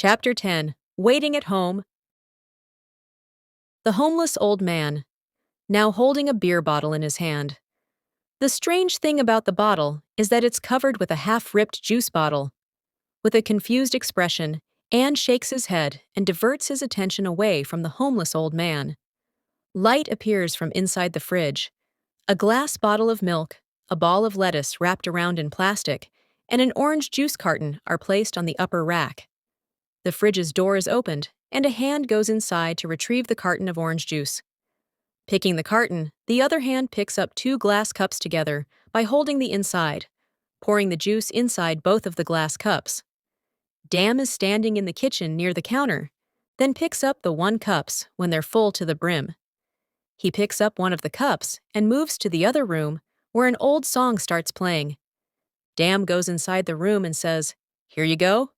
Chapter 10. Waiting at Home. The homeless old man, now holding a beer bottle in his hand. The strange thing about the bottle is that it's covered with a half-ripped juice bottle. With a confused expression, Anne shakes his head and diverts his attention away from the homeless old man. Light appears from inside the fridge. A glass bottle of milk, a ball of lettuce wrapped around in plastic, and an orange juice carton are placed on the upper rack. The fridge's door is opened, and a hand goes inside to retrieve the carton of orange juice. Picking the carton, the other hand picks up 2 glass cups together by holding the inside, pouring the juice inside both of the glass cups. Dam is standing in the kitchen near the counter, then picks up the 1 cups when they're full to the brim. He picks up one of the cups and moves to the other room where an old song starts playing. Dam goes inside the room and says, "Here you go."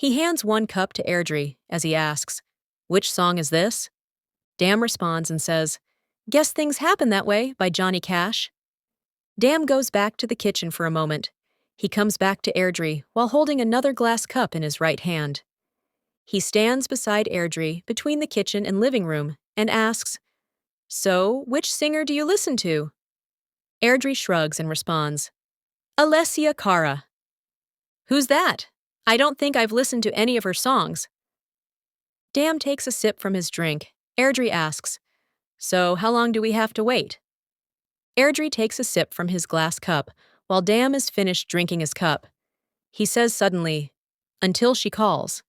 He hands 1 cup to Airdrie as he asks, "Which song is this?" Dam responds and says, "Guess Things Happen That Way" by Johnny Cash. Dam goes back to the kitchen for a moment. He comes back to Airdrie while holding another glass cup in his right hand. He stands beside Airdrie between the kitchen and living room and asks, "So, which singer do you listen to?" Airdrie shrugs and responds, "Alessia Cara." "Who's that? I don't think I've listened to any of her songs." Dam takes a sip from his drink. Airdrie asks, "So how long do we have to wait?" Airdrie takes a sip from his glass cup while Dam is finished drinking his cup. He says suddenly, "Until she calls."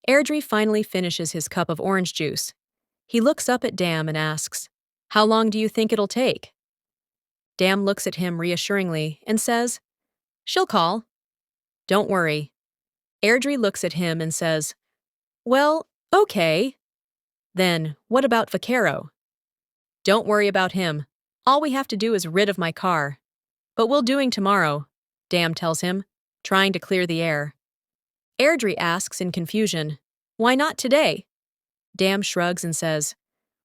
Airdrie finally finishes his cup of orange juice. He looks up at Dam and asks, "How long do you think it'll take?" Dam looks at him reassuringly and says, "She'll call. Don't worry." Airdrie looks at him and says, "Well, okay." Then, what about Vaquero? "Don't worry about him. All we have to do is rid of my car. But we'll doing tomorrow," Dam tells him, trying to clear the air. Airdrie asks in confusion, "Why not today?" Dam shrugs and says,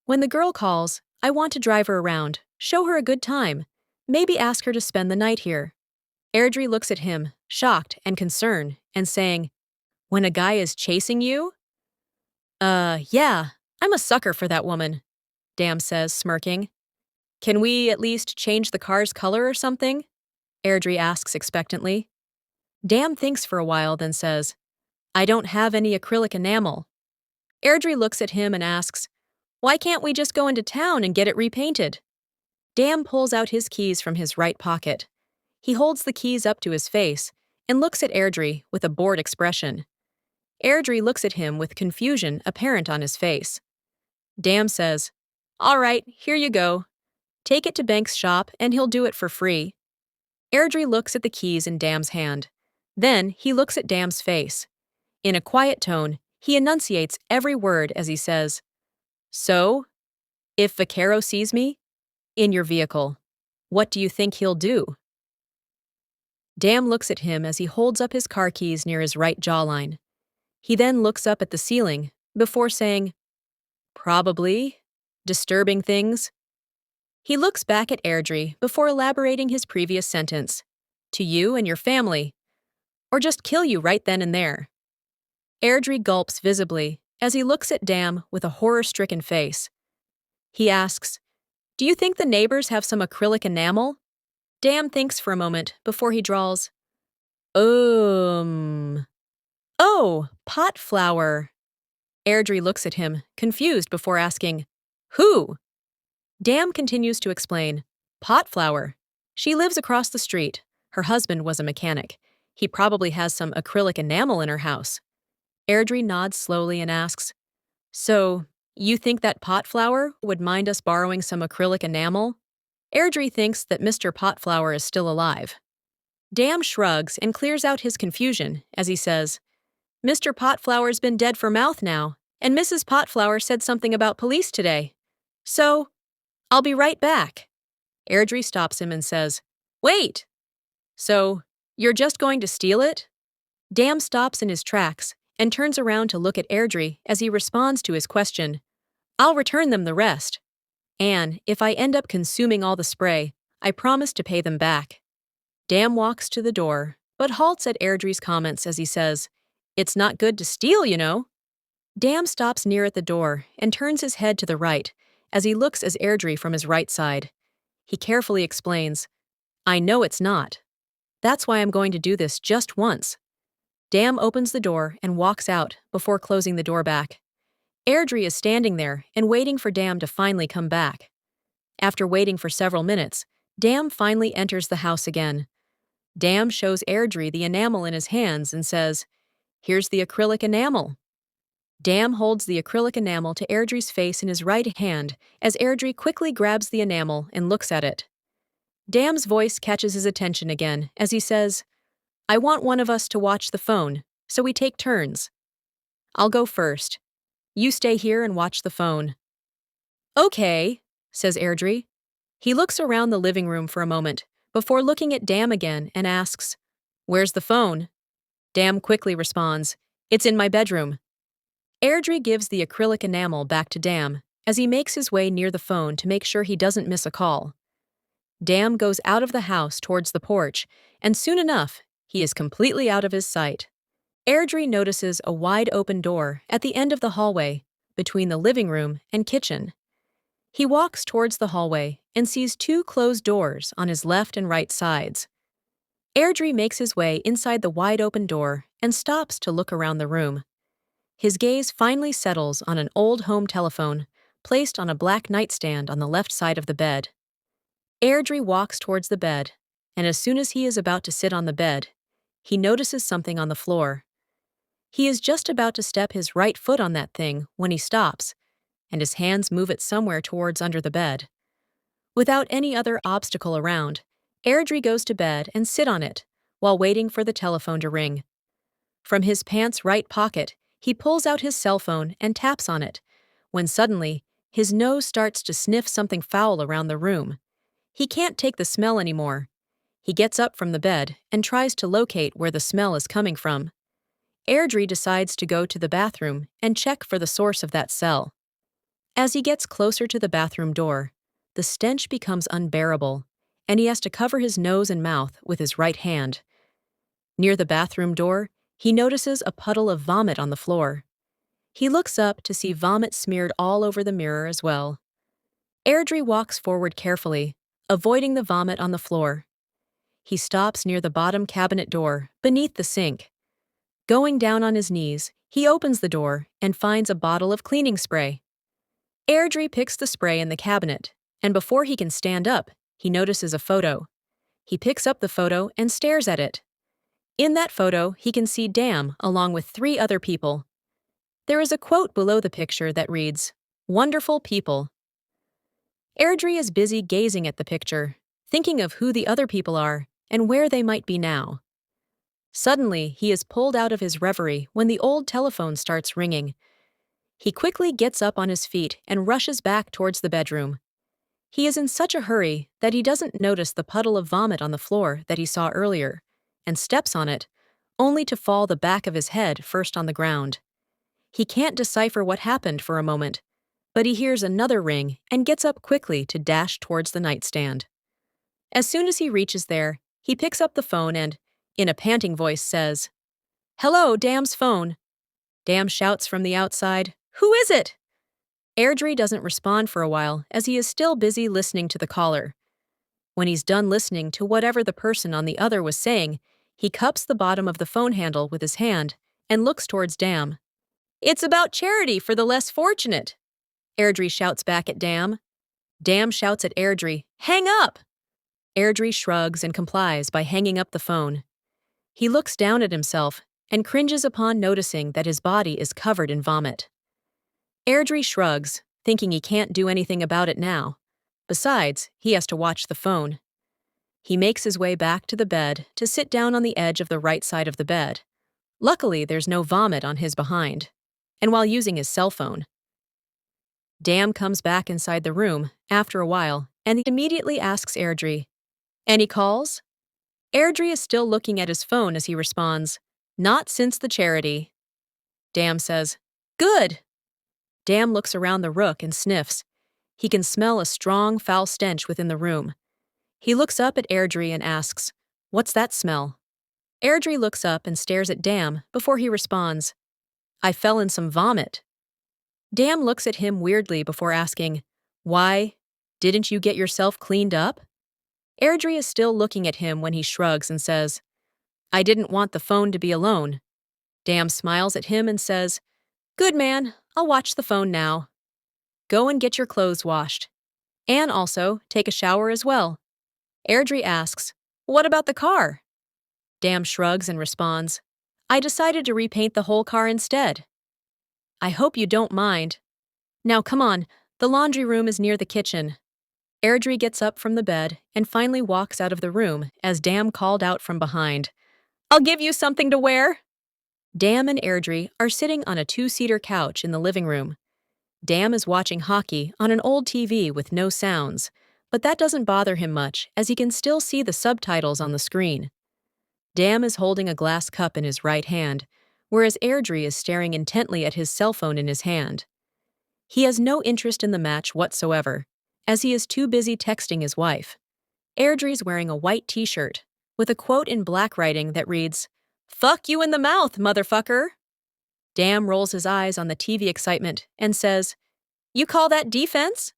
"When the girl calls, I want to drive her around, show her a good time, maybe ask her to spend the night here." Airdrie looks at him, shocked and concerned, and saying, "When a guy is chasing you?" Yeah, I'm a sucker for that woman," Dam says, smirking. "Can we at least change the car's color or something?" Airdrie asks expectantly. Dam thinks for a while, then says, "I don't have any acrylic enamel." Airdrie looks at him and asks, "Why can't we just go into town and get it repainted?" Dam pulls out his keys from his right pocket. He holds the keys up to his face and looks at Airdrie with a bored expression. Airdrie looks at him with confusion apparent on his face. Dam says, "All right, here you go. Take it to Bank's shop and he'll do it for free." Airdrie looks at the keys in Dam's hand. Then he looks at Dam's face. In a quiet tone, he enunciates every word as he says, "So, if Vaquero sees me in your vehicle, what do you think he'll do?" Dam looks at him as he holds up his car keys near his right jawline. He then looks up at the ceiling before saying, "Probably disturbing things." He looks back at Airdrie before elaborating his previous sentence, "To you and your family, or just kill you right then and there." Airdrie gulps visibly as he looks at Dam with a horror-stricken face. He asks, "Do you think the neighbors have some acrylic enamel?" Dam thinks for a moment before he drawls, Oh, pot flower." Airdrie looks at him, confused before asking, "Who?" Dam continues to explain, "Pot flower. She lives across the street. Her husband was a mechanic. He probably has some acrylic enamel in her house." Airdrie nods slowly and asks, "So, you think that pot flower would mind us borrowing some acrylic enamel?" Airdrie thinks that Mr. Potflower is still alive. Dam shrugs and clears out his confusion as he says, "Mr. Potflower's been dead for mouth now, and Mrs. Potflower said something about police today. So, I'll be right back." Airdrie stops him and says, "Wait! So, you're just going to steal it?" Dam stops in his tracks and turns around to look at Airdrie as he responds to his question, "I'll return them the rest. And if I end up consuming all the spray, I promise to pay them back." Dam walks to the door, but halts at Airdrie's comments as he says, It's not good to steal, you know. Dam stops near at the door and turns his head to the right as he looks as Airdrie from his right side. He carefully explains, I know it's not. That's why I'm going to do this just once. Dam opens the door and walks out before closing the door back. Airdrie is standing there and waiting for Dam to finally come back. After waiting for several minutes, Dam finally enters the house again. Dam shows Airdrie the enamel in his hands and says, Here's the acrylic enamel. Dam holds the acrylic enamel to Airdrie's face in his right hand as Airdrie quickly grabs the enamel and looks at it. Dam's voice catches his attention again as he says, I want one of us to watch the phone, so we take turns. I'll go first. You stay here and watch the phone. Okay, says Airdrie. He looks around the living room for a moment before looking at Dam again and asks, Where's the phone? Dam quickly responds, It's in my bedroom. Airdrie gives the acrylic enamel back to Dam as he makes his way near the phone to make sure he doesn't miss a call. Dam goes out of the house towards the porch, and soon enough, he is completely out of his sight. Airdrie notices a wide-open door at the end of the hallway, between the living room and kitchen. He walks towards the hallway and sees two closed doors on his left and right sides. Airdrie makes his way inside the wide-open door and stops to look around the room. His gaze finally settles on an old home telephone placed on a black nightstand on the left side of the bed. Airdrie walks towards the bed, and as soon as he is about to sit on the bed, he notices something on the floor. He is just about to step his right foot on that thing when he stops, and his hands move it somewhere towards under the bed. Without any other obstacle around, Airdrie goes to bed and sit on it while waiting for the telephone to ring. From his pants' right pocket, he pulls out his cell phone and taps on it, when suddenly, his nose starts to sniff something foul around the room. He can't take the smell anymore. He gets up from the bed and tries to locate where the smell is coming from. Airdrie decides to go to the bathroom and check for the source of that smell. As he gets closer to the bathroom door, the stench becomes unbearable, and he has to cover his nose and mouth with his right hand. Near the bathroom door, he notices a puddle of vomit on the floor. He looks up to see vomit smeared all over the mirror as well. Airdrie walks forward carefully, avoiding the vomit on the floor. He stops near the bottom cabinet door, beneath the sink. Going down on his knees, he opens the door and finds a bottle of cleaning spray. Airdrie picks the spray in the cabinet, and before he can stand up, he notices a photo. He picks up the photo and stares at it. In that photo, he can see Dam along with 3 other people. There is a quote below the picture that reads, "Wonderful people." Airdrie is busy gazing at the picture, thinking of who the other people are and where they might be now. Suddenly, he is pulled out of his reverie when the old telephone starts ringing. He quickly gets up on his feet and rushes back towards the bedroom. He is in such a hurry that he doesn't notice the puddle of vomit on the floor that he saw earlier, and steps on it, only to fall the back of his head first on the ground. He can't decipher what happened for a moment, but he hears another ring and gets up quickly to dash towards the nightstand. As soon as he reaches there, he picks up the phone and, in a panting voice, says, "Hello, Dam's phone." Dam shouts from the outside, "Who is it?" Airdrie doesn't respond for a while as he is still busy listening to the caller. When he's done listening to whatever the person on the other was saying, he cups the bottom of the phone handle with his hand and looks towards Dam. "It's about charity for the less fortunate," Airdrie shouts back at Dam. Dam shouts at Airdrie, "Hang up!" Airdrie shrugs and complies by hanging up the phone. He looks down at himself and cringes upon noticing that his body is covered in vomit. Airdrie shrugs, thinking he can't do anything about it now. Besides, he has to watch the phone. He makes his way back to the bed to sit down on the edge of the right side of the bed. Luckily, there's no vomit on his behind, and while using his cell phone. Dam comes back inside the room after a while and immediately asks Airdrie, "Any calls?" Airdrie is still looking at his phone as he responds, "Not since the charity." Dam says, "Good." Dam looks around the rook and sniffs. He can smell a strong, foul stench within the room. He looks up at Airdrie and asks, "What's that smell?" Airdrie looks up and stares at Dam before he responds, I fell in some vomit. Dam looks at him weirdly before asking, Why? Didn't you get yourself cleaned up? Airdrie is still looking at him when he shrugs and says, I didn't want the phone to be alone. Dam smiles at him and says, Good man, I'll watch the phone now. Go and get your clothes washed. And also, take a shower as well. Airdrie asks, What about the car? Dam shrugs and responds, I decided to repaint the whole car instead. I hope you don't mind. Now come on, the laundry room is near the kitchen. Airdrie gets up from the bed and finally walks out of the room as Dam called out from behind, I'll give you something to wear. Dam and Airdrie are sitting on a two-seater couch in the living room. Dam is watching hockey on an old TV with no sounds, but that doesn't bother him much as he can still see the subtitles on the screen. Dam is holding a glass cup in his right hand, whereas Airdrie is staring intently at his cell phone in his hand. He has no interest in the match whatsoever, as he is too busy texting his wife. Airdrie's wearing a white t-shirt, with a quote in black writing that reads, Fuck you in the mouth, motherfucker! Dam rolls his eyes on the TV excitement and says, You call that defense?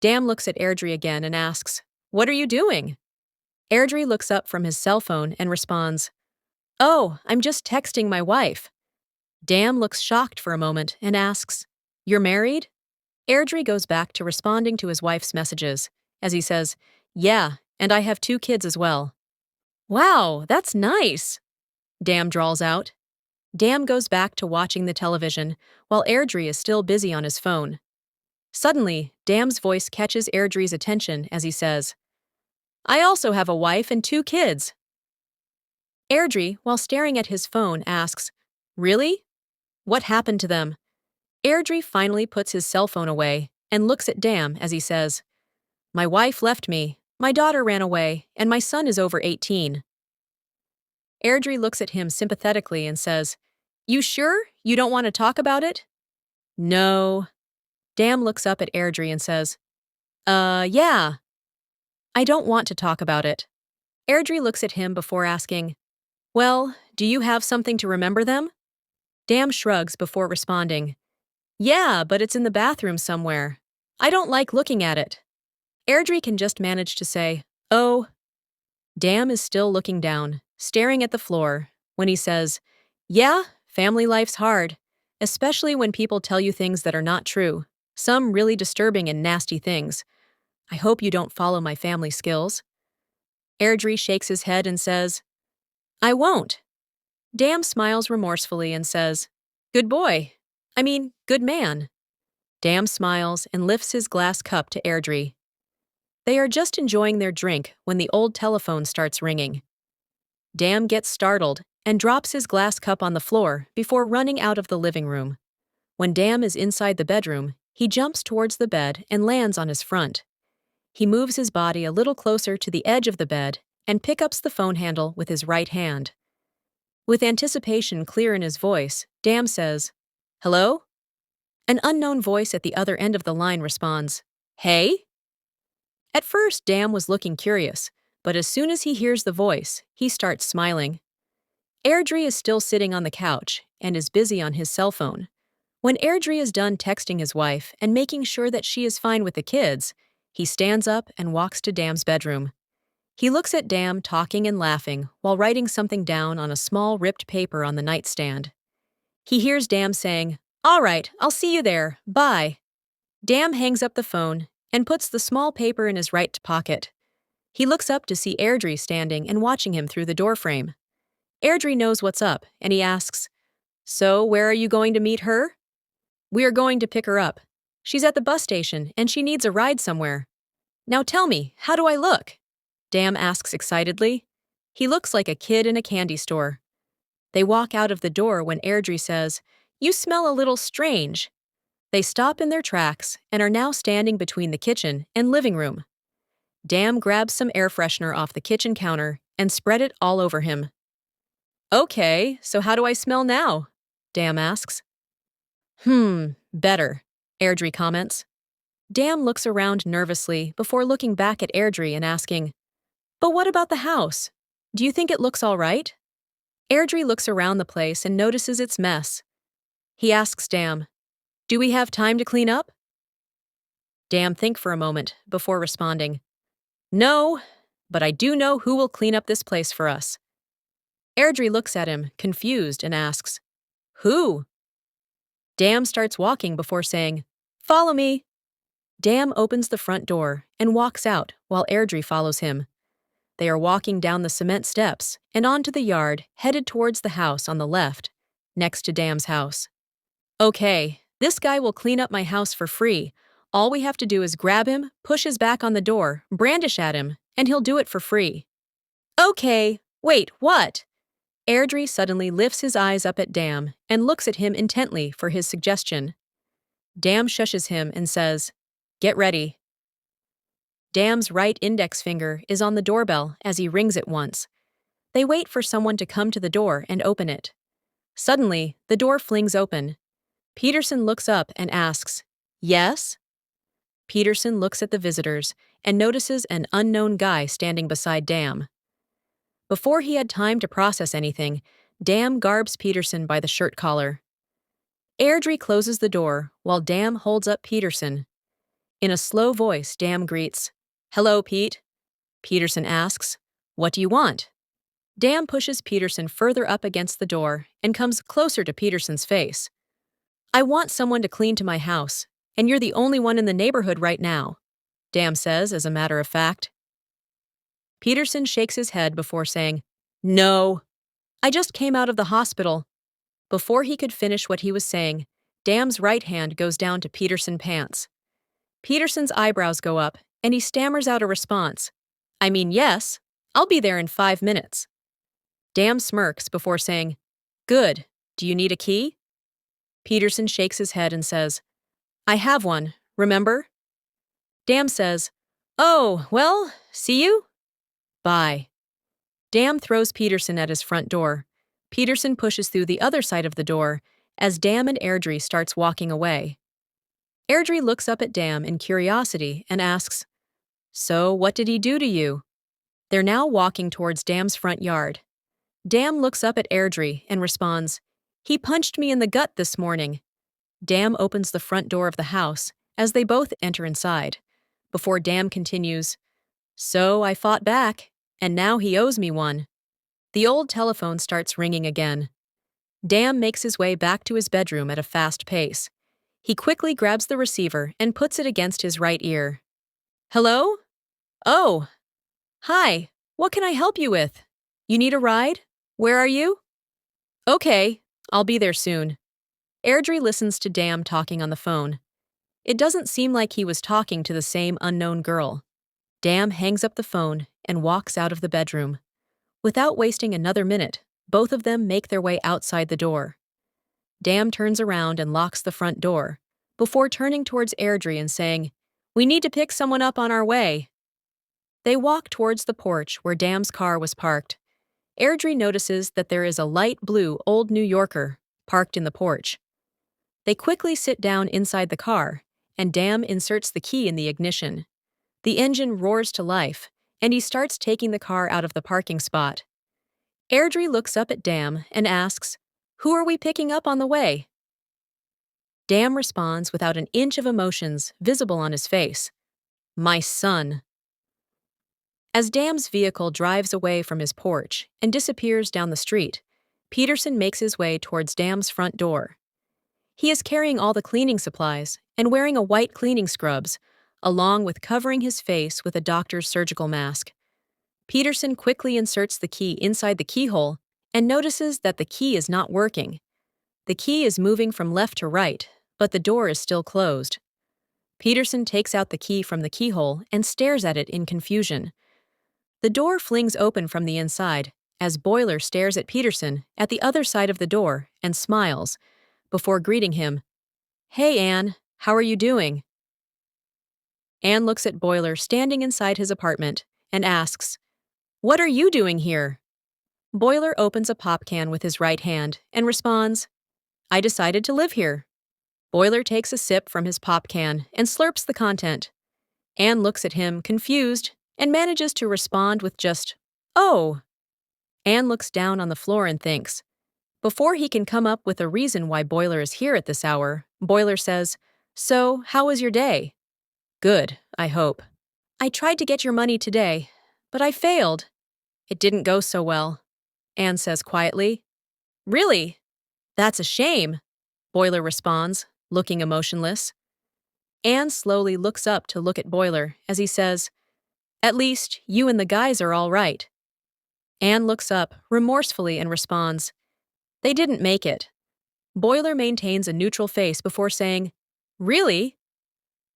Dam looks at Airdrie again and asks, What are you doing? Airdrie looks up from his cell phone and responds, Oh, I'm just texting my wife. Dam looks shocked for a moment and asks, You're married? Airdrie goes back to responding to his wife's messages, as he says, Yeah, and I have 2 kids as well. Wow, that's nice, Dam drawls out. Dam goes back to watching the television, while Airdrie is still busy on his phone. Suddenly, Dam's voice catches Airdrie's attention as he says, I also have a wife and 2 kids. Airdrie, while staring at his phone, asks, Really? What happened to them? Airdrie finally puts his cell phone away and looks at Dam as he says, My wife left me, my daughter ran away, and my son is over 18. Airdrie looks at him sympathetically and says, You sure you don't want to talk about it? No. Dam looks up at Airdrie and says, Yeah. I don't want to talk about it. Airdrie looks at him before asking, Well, do you have something to remember them? Dam shrugs before responding, Yeah, but it's in the bathroom somewhere. I don't like looking at it. Airdrie can just manage to say, Oh. Dam is still looking down, staring at the floor, when he says, Yeah, family life's hard, especially when people tell you things that are not true, some really disturbing and nasty things. I hope you don't follow my family skills. Airdrie shakes his head and says, I won't. Dam smiles remorsefully and says, Good boy. Good man. Dam smiles and lifts his glass cup to Airdrie. They are just enjoying their drink when the old telephone starts ringing. Dam gets startled and drops his glass cup on the floor before running out of the living room. When Dam is inside the bedroom, he jumps towards the bed and lands on his front. He moves his body a little closer to the edge of the bed and picks up the phone handle with his right hand. With anticipation clear in his voice, Dam says, Hello? An unknown voice at the other end of the line responds, Hey? At first, Dam was looking curious, but as soon as he hears the voice, he starts smiling. Airdrie is still sitting on the couch and is busy on his cell phone. When Airdrie is done texting his wife and making sure that she is fine with the kids, he stands up and walks to Dam's bedroom. He looks at Dam talking and laughing while writing something down on a small ripped paper on the nightstand. He hears Dam saying, All right, I'll see you there, bye. Dam hangs up the phone and puts the small paper in his right pocket. He looks up to see Airdrie standing and watching him through the doorframe. Airdrie knows what's up, and he asks, So, where are you going to meet her? We are going to pick her up. She's at the bus station, and she needs a ride somewhere. Now tell me, how do I look? Dam asks excitedly. He looks like a kid in a candy store. They walk out of the door when Airdrie says, You smell a little strange. They stop in their tracks and are now standing between the kitchen and living room. Dam grabs some air freshener off the kitchen counter and spread it all over him. Okay, so how do I smell now? Dam asks. Better, Airdrie comments. Dam looks around nervously before looking back at Airdrie and asking, But what about the house? Do you think it looks all right? Airdrie looks around the place and notices its mess. He asks Dam, "Do we have time to clean up?" Dam thinks for a moment before responding, "No, but I do know who will clean up this place for us." Airdrie looks at him, confused, and asks, "Who?" Dam starts walking before saying, "Follow me." Dam opens the front door and walks out while Airdrie follows him. They are walking down the cement steps and onto the yard, headed towards the house on the left, next to Dam's house. "Okay, this guy will clean up my house for free. All we have to do is grab him, push his back on the door, brandish at him, and he'll do it for free." "Okay, wait, what?" Airdrie suddenly lifts his eyes up at Dam and looks at him intently for his suggestion. Dam shushes him and says, "Get ready." Dam's right index finger is on the doorbell as he rings it once. They wait for someone to come to the door and open it. Suddenly, the door flings open. Peterson looks up and asks, "Yes?" Peterson looks at the visitors and notices an unknown guy standing beside Dam. Before he had time to process anything, Dam garbs Peterson by the shirt collar. Airdrie closes the door while Dam holds up Peterson. In a slow voice, Dam greets, "Hello, Pete." Peterson asks, "What do you want?" Dam pushes Peterson further up against the door and comes closer to Peterson's face. "I want someone to clean to my house, and you're the only one in the neighborhood right now," Dam says as a matter of fact. Peterson shakes his head before saying, "No, I just came out of the hospital." Before he could finish what he was saying, Dam's right hand goes down to Peterson's pants. Peterson's eyebrows go up, and he stammers out a response. "I mean, yes, I'll be there in 5 minutes." Dam smirks before saying, "Good, do you need a key?" Peterson shakes his head and says, "I have one, remember?" Dam says, "Oh, well, see you? Bye." Dam throws Peterson at his front door. Peterson pushes through the other side of the door as Dam and Airdrie starts walking away. Airdrie looks up at Dam in curiosity and asks, "So what did he do to you?" They're now walking towards Dam's front yard. Dam looks up at Airdrie and responds, "He punched me in the gut this morning." Dam opens the front door of the house as they both enter inside, before Dam continues, "So I fought back, and now he owes me one." The old telephone starts ringing again. Dam makes his way back to his bedroom at a fast pace. He quickly grabs the receiver and puts it against his right ear. "Hello? Oh. Hi, what can I help you with? You need a ride? Where are you?" "Okay, I'll be there soon." Airdrie listens to Dam talking on the phone. It doesn't seem like he was talking to the same unknown girl. Dam hangs up the phone and walks out of the bedroom. Without wasting another minute, both of them make their way outside the door. Dam turns around and locks the front door, before turning towards Airdrie and saying, "We need to pick someone up on our way." They walk towards the porch where Dam's car was parked. Airdrie notices that there is a light blue old New Yorker parked in the porch. They quickly sit down inside the car, and Dam inserts the key in the ignition. The engine roars to life, and he starts taking the car out of the parking spot. Airdrie looks up at Dam and asks, "Who are we picking up on the way?" Dam responds without an inch of emotions visible on his face, "My son." As Dam's vehicle drives away from his porch and disappears down the street, Peterson makes his way towards Dam's front door. He is carrying all the cleaning supplies and wearing a white cleaning scrubs, along with covering his face with a doctor's surgical mask. Peterson quickly inserts the key inside the keyhole and notices that the key is not working. The key is moving from left to right, but the door is still closed. Peterson takes out the key from the keyhole and stares at it in confusion. The door flings open from the inside as Boiler stares at Peterson at the other side of the door and smiles, before greeting him, "Hey, Anne, how are you doing?" Anne looks at Boiler standing inside his apartment and asks, "What are you doing here?" Boiler opens a pop can with his right hand and responds, "I decided to live here." Boiler takes a sip from his pop can and slurps the content. Anne looks at him, confused, and manages to respond with just, "Oh." Anne looks down on the floor and thinks. Before he can come up with a reason why Boiler is here at this hour, Boiler says, "So, how was your day?" "Good, I hope." "I tried to get your money today, but I failed." "It didn't go so well," Anne says quietly. "Really? That's a shame," Boiler responds, looking emotionless. Anne slowly looks up to look at Boiler as he says, "At least, you and the guys are all right." Anne looks up remorsefully and responds, "They didn't make it." Boiler maintains a neutral face before saying, "Really?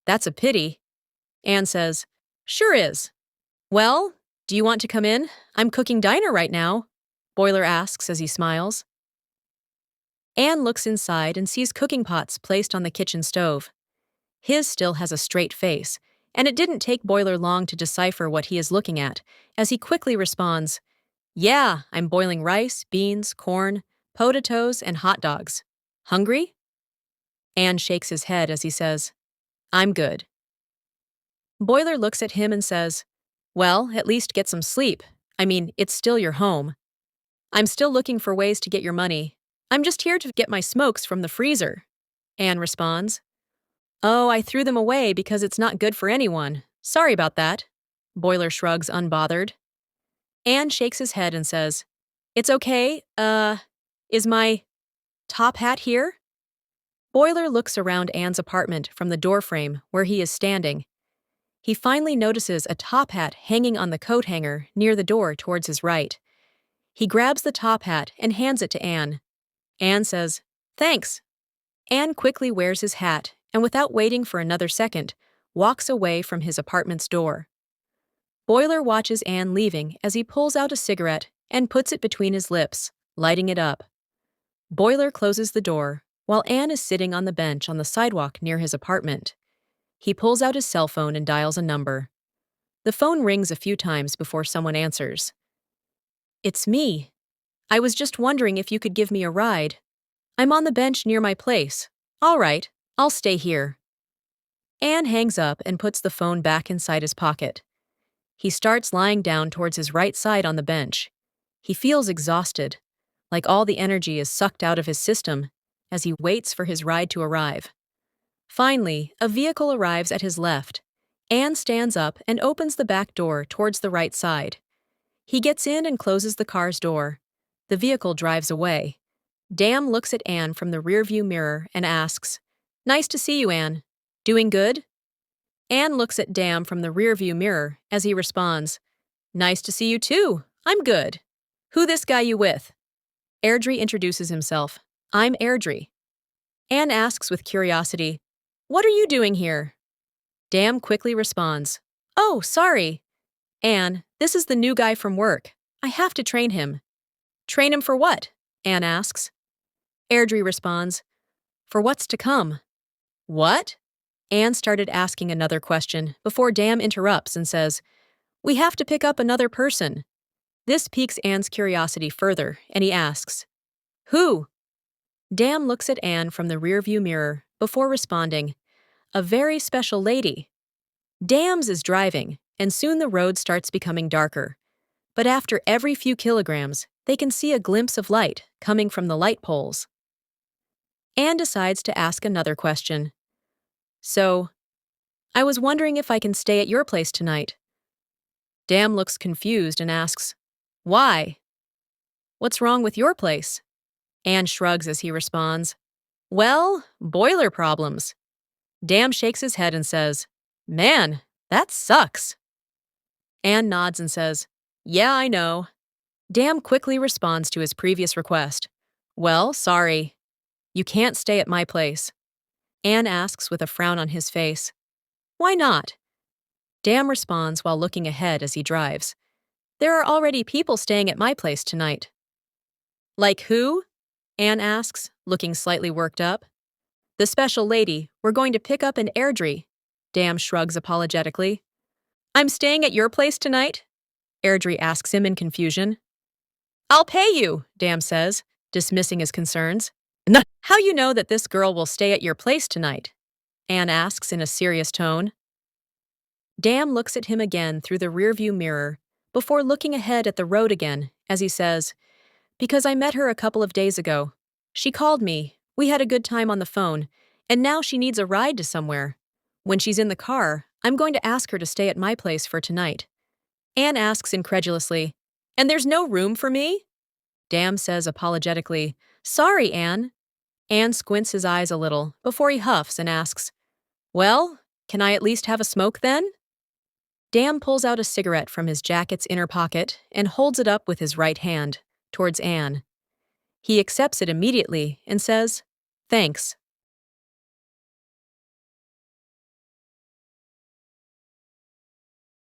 That's a pity." Anne says, "Sure is." "Well, do you want to come in? I'm cooking dinner right now," Boiler asks as he smiles. Anne looks inside and sees cooking pots placed on the kitchen stove. His still has a straight face, and it didn't take Boiler long to decipher what he is looking at, as he quickly responds, "Yeah, I'm boiling rice, beans, corn, potatoes, and hot dogs. Hungry?" Anne shakes his head as he says, "I'm good." Boiler looks at him and says, "Well, at least get some sleep. I mean, it's still your home. I'm still looking for ways to get your money. I'm just here to get my smokes from the freezer." Anne responds, "Oh, I threw them away because it's not good for anyone. Sorry about that." Boiler shrugs unbothered. Anne shakes his head and says, "It's okay. Is my top hat here?" Boiler looks around Anne's apartment from the doorframe where he is standing. He finally notices a top hat hanging on the coat hanger near the door towards his right. He grabs the top hat and hands it to Anne. Anne says, "Thanks." Anne quickly wears his hat and, without waiting for another second, walks away from his apartment's door. Boiler watches Anne leaving as he pulls out a cigarette and puts it between his lips, lighting it up. Boiler closes the door while Anne is sitting on the bench on the sidewalk near his apartment. He pulls out his cell phone and dials a number. The phone rings a few times before someone answers. "It's me. I was just wondering if you could give me a ride. I'm on the bench near my place." "All right, I'll stay here." Anne hangs up and puts the phone back inside his pocket. He starts lying down towards his right side on the bench. He feels exhausted, like all the energy is sucked out of his system, as he waits for his ride to arrive. Finally, a vehicle arrives at his left. Anne stands up and opens the back door towards the right side. He gets in and closes the car's door. The vehicle drives away. Dam looks at Anne from the rearview mirror and asks, "Nice to see you, Anne. Doing good?" Anne looks at Dam from the rearview mirror as he responds, "Nice to see you too. I'm good. Who this guy you with?" Airdrie introduces himself. "I'm Airdrie." Anne asks with curiosity, "What are you doing here?" Dam quickly responds, "Oh, sorry. Anne, this is the new guy from work. I have to train him." "Train him for what?" Anne asks. Airdrie responds, "For what's to come." "What?" Anne started asking another question before Dam interrupts and says, "We have to pick up another person." This piques Anne's curiosity further, and he asks, "Who?" Dam looks at Anne from the rearview mirror before responding, "A very special lady." Dams is driving, and soon the road starts becoming darker. But after every few kilograms, they can see a glimpse of light coming from the light poles. Anne decides to ask another question. "So, I was wondering if I can stay at your place tonight." Dam looks confused and asks, "Why? What's wrong with your place?" Anne shrugs as he responds, "Well, boiler problems." Dam shakes his head and says, "Man, that sucks." Anne nods and says, "Yeah, I know." Dam quickly responds to his previous request. "Well, sorry. You can't stay at my place." Anne asks with a frown on his face, "Why not?" Dam responds while looking ahead as he drives, "There are already people staying at my place tonight." "Like who?" Anne asks, looking slightly worked up. "The special lady we're going to pick up in Airdrie." Dam shrugs apologetically. "I'm staying at your place tonight?" Airdrie asks him in confusion. "I'll pay you," Dam says, dismissing his concerns. "How you know that this girl will stay at your place tonight?" Anne asks in a serious tone. Dam looks at him again through the rearview mirror before looking ahead at the road again as he says, "Because I met her a couple of days ago. She called me, we had a good time on the phone, and now she needs a ride to somewhere. When she's in the car, I'm going to ask her to stay at my place for tonight." Anne asks incredulously, "And there's no room for me?" Dam says apologetically, "Sorry, Anne." Anne squints his eyes a little before he huffs and asks, "Well, can I at least have a smoke then?" Dam pulls out a cigarette from his jacket's inner pocket and holds it up with his right hand, towards Anne. He accepts it immediately and says, "Thanks."